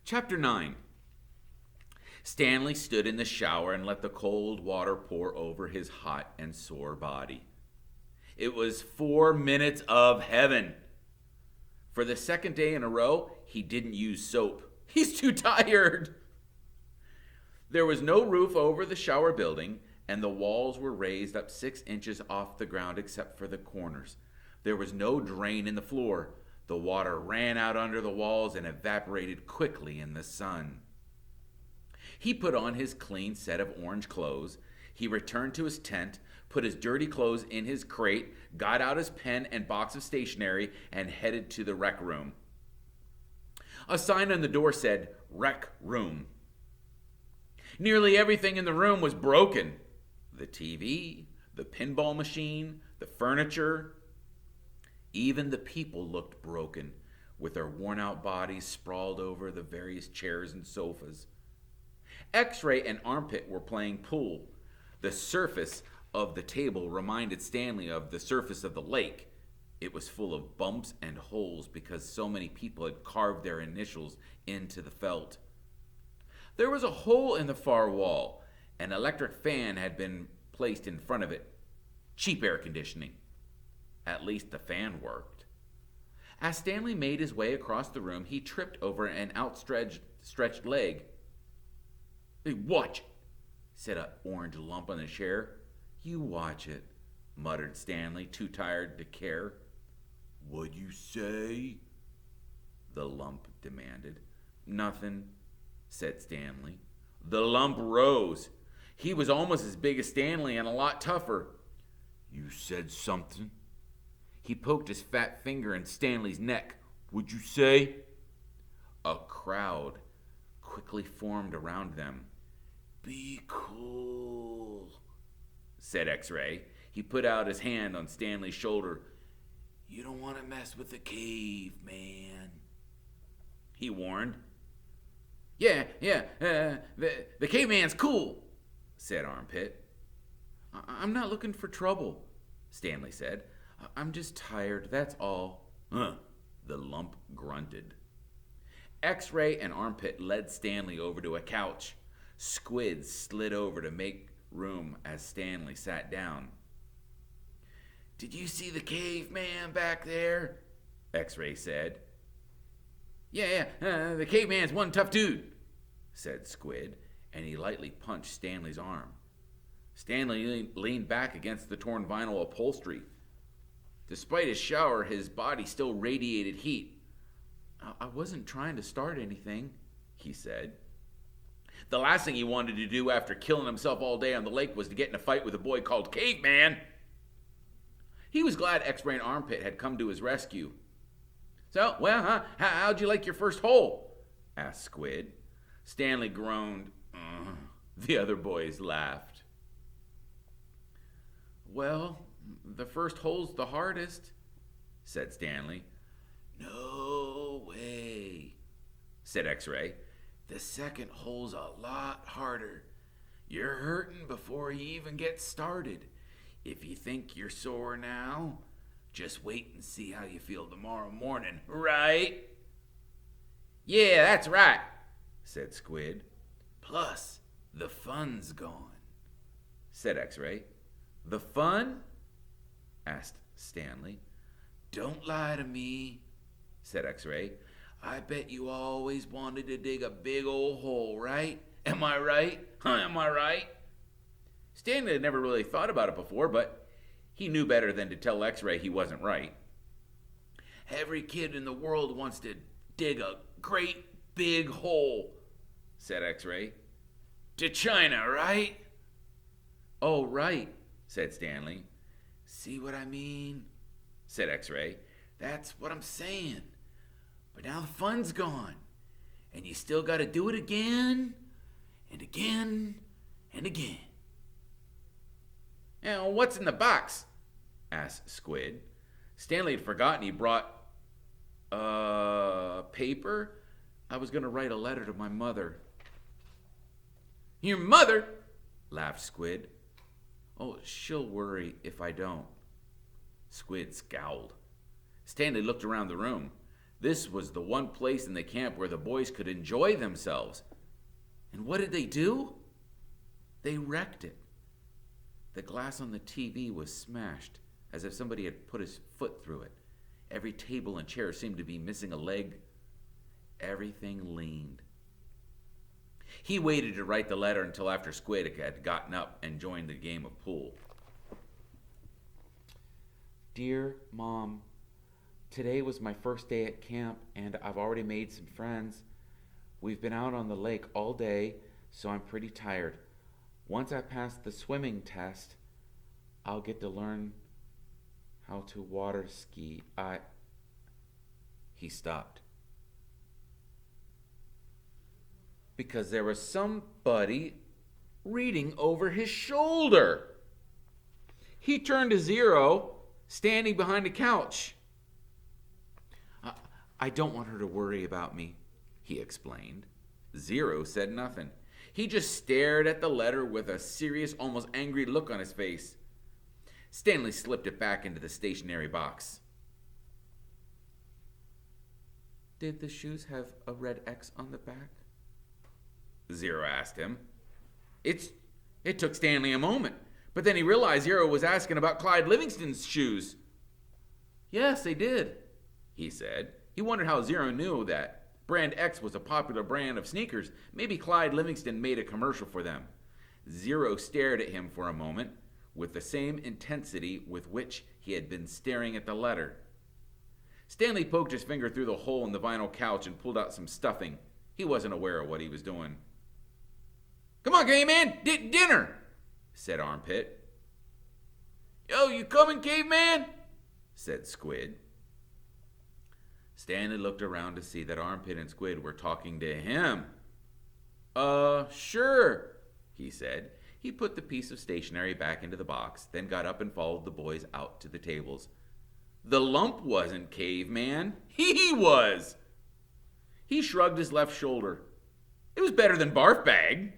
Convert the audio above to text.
Chapter 9. Stanley stood in the shower and let the cold water pour over his hot and sore body. It was 4 minutes of heaven. For the second day in a row, he didn't use soap. He's too tired. There was no roof over the shower building, and the walls were raised up 6 inches off the ground except for the corners. There was no drain in the floor. The water ran out under the walls and evaporated quickly in the sun. He put on his clean set of orange clothes. He returned to his tent, put his dirty clothes in his crate, got out his pen and box of stationery, and headed to the rec room. A sign on the door said, "Rec Room." Nearly everything in the room was broken. The TV, the pinball machine, the furniture. Even the people looked broken, with their worn-out bodies sprawled over the various chairs and sofas. X-Ray and Armpit were playing pool. The surface of the table reminded Stanley of the surface of the lake. It was full of bumps and holes because so many people had carved their initials into the felt. There was a hole in the far wall. An electric fan had been placed in front of it. Cheap air conditioning. At least the fan worked. As Stanley made his way across the room, he tripped over an outstretched leg. "Hey, watch it," said an orange lump on the chair. "You watch it," muttered Stanley, too tired to care. "What'd you say?" the lump demanded. "Nothing," said Stanley. The lump rose. He was almost as big as Stanley and a lot tougher. "You said something?" He poked his fat finger in Stanley's neck. "What'd you say?" A crowd quickly formed around them. "Be cool," said X-Ray. He put out his hand on Stanley's shoulder. "You don't want to mess with the caveman," he warned. Yeah, the caveman's cool," said Armpit. "I'm not looking for trouble," Stanley said. "I'm just tired, that's all." The lump grunted. X-Ray and Armpit led Stanley over to a couch. Squid slid over to make room as Stanley sat down. "Did you see the caveman back there?" X-Ray said. Yeah, the caveman's one tough dude," said Squid, and he lightly punched Stanley's arm. Stanley leaned back against the torn vinyl upholstery. Despite his shower, his body still radiated heat. I wasn't trying to start anything," he said. The last thing he wanted to do after killing himself all day on the lake was to get in a fight with a boy called Caveman. He was glad X-Ray and Armpit had come to his rescue. "So, how'd you like your first hole?" asked Squid. Stanley groaned. The other boys laughed. "Well, the first hole's the hardest," said Stanley. "No way," said X-Ray. "The second hole's a lot harder. You're hurting before you even get started. If you think you're sore now, just wait and see how you feel tomorrow morning, right?" "Yeah, that's right," said Squid. "Plus, the fun's gone," said X-Ray. "The fun?" asked Stanley. "Don't lie to me," said X-Ray. "I bet you always wanted to dig a big old hole, right? Am I right? Am I right?" Stanley had never really thought about it before, but he knew better than to tell X-Ray he wasn't right. "Every kid in the world wants to dig a great big hole," said X-Ray. "To China, right?" "Oh, right," said Stanley. "See what I mean?" said X-Ray. "That's what I'm saying. But now the fun's gone, and you still got to do it again, and again, and again." "Now, what's in the box?" asked Squid. Stanley had forgotten he brought paper. "I was going to write a letter to my mother." "Your mother?" laughed Squid. "Oh, she'll worry if I don't." Squid scowled. Stanley looked around the room. This was the one place in the camp where the boys could enjoy themselves. And what did they do? They wrecked it. The glass on the TV was smashed, as if somebody had put his foot through it. Every table and chair seemed to be missing a leg. Everything leaned. He waited to write the letter until after Squid had gotten up and joined the game of pool. Dear Mom, today was my first day at camp, and I've already made some friends. We've been out on the lake all day, so I'm pretty tired. Once I pass the swimming test, I'll get to learn how to water ski. He stopped. Because there was somebody reading over his shoulder. He turned to Zero, standing behind a couch. I don't want her to worry about me, he explained. Zero said nothing. He just stared at the letter with a serious, almost angry look on his face. Stanley slipped it back into the stationery box. Did the shoes have a red X on the back? Zero asked him. It took Stanley a moment, but then he realized Zero was asking about Clyde Livingston's shoes. Yes, they did, he said. He wondered how Zero knew that Brand X was a popular brand of sneakers. Maybe Clyde Livingston made a commercial for them. Zero stared at him for a moment with the same intensity with which he had been staring at the letter. Stanley poked his finger through the hole in the vinyl couch and pulled out some stuffing. He wasn't aware of what he was doing. Come on, caveman, dinner, said Armpit. Yo, you coming, caveman? Said Squid. Stanley looked around to see that Armpit and Squid were talking to him. Sure, he said. He put the piece of stationery back into the box, then got up and followed the boys out to the tables. The lump wasn't caveman. He was. He shrugged his left shoulder. It was better than barf bag.